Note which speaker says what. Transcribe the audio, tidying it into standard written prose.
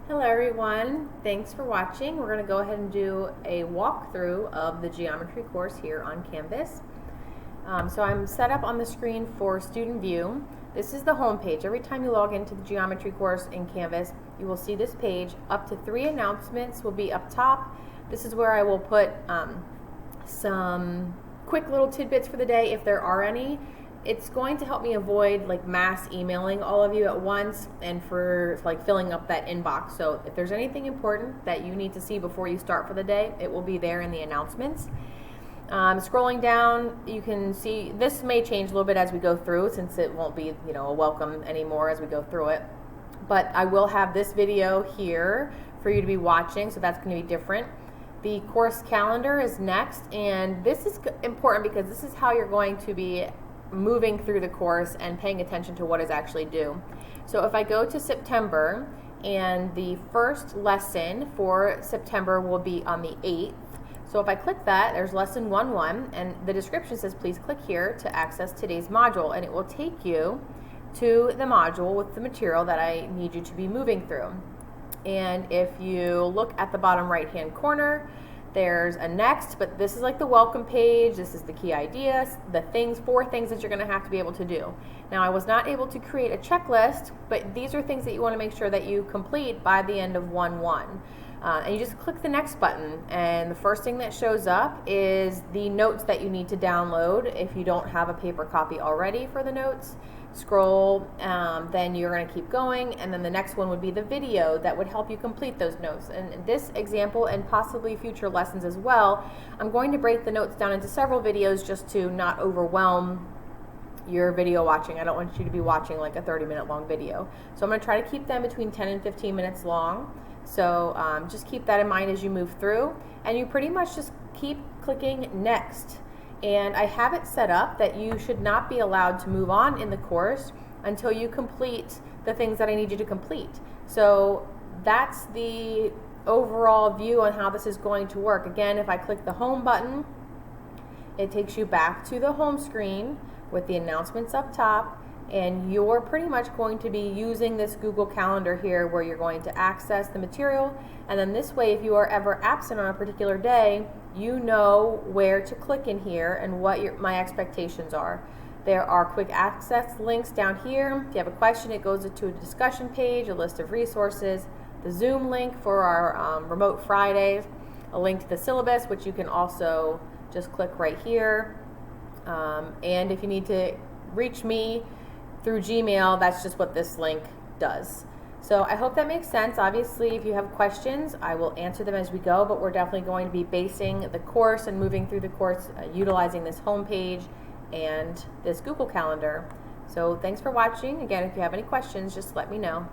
Speaker 1: Hello everyone, thanks for watching. We're going to go ahead and do a walkthrough of the geometry course here on Canvas. So I'm set up on the screen for student view. This is the home page. Every time you log into the geometry course in Canvas, you will see this page. Up to 3 announcements will be up top. This is where I will put some quick little tidbits for the day if there are any. It's going to help me avoid like mass emailing all of you at once and for like filling up that inbox. So if there's anything important that you need to see before you start for the day, it will be there in the announcements. Scrolling down, you can see this may change a little bit as we go through, since it won't be, a welcome anymore as we go through it. But I will have this video here for you to be watching, so that's going to be different. The course calendar is next, and this is important because this is how you're going to be moving through the course and paying attention to what is actually due. So if I go to September, and the first lesson for September will be on the 8th. So if I click that, there's lesson 1-1, and the description says please click here to access today's module, and it will take you to the module with the material that I need you to be moving through. And if you look at the bottom right hand corner, there's a next, but this is like the welcome page. This is the key ideas, the 4 things that you're going to have to be able to do. Now, I was not able to create a checklist, but these are things that you want to make sure that you complete by the end of 1-1. And you just click the next button, and the first thing that shows up is the notes that you need to download if you don't have a paper copy already for the notes. Scroll, then you're going to keep going, and then the next one would be the video that would help you complete those notes. And in this example, and possibly future lessons as well, I'm going to break the notes down into several videos just to not overwhelm your video watching. I don't want you to be watching like a 30-minute long video. So I'm going to try to keep them between 10 and 15 minutes long. So just keep that in mind as you move through, and you pretty much just keep clicking next. And I have it set up that you should not be allowed to move on in the course until you complete the things that I need you to complete. So that's the overall view on how this is going to work. Again, if I click the home button, it takes you back to the home screen with the announcements up top, and you're pretty much going to be using this Google Calendar here where you're going to access the material. And then this way, if you are ever absent on a particular day, you know where to click in here and what my expectations are. There are quick access links down here. If you have a question, it goes to a discussion page, a list of resources, the Zoom link for our remote Fridays, a link to the syllabus, which you can also just click right here. And if you need to reach me through Gmail, that's just what this link does. So I hope that makes sense. Obviously, if you have questions, I will answer them as we go, but we're definitely going to be basing the course and moving through the course utilizing this home page and this Google Calendar. So thanks for watching. Again, if you have any questions, just let me know.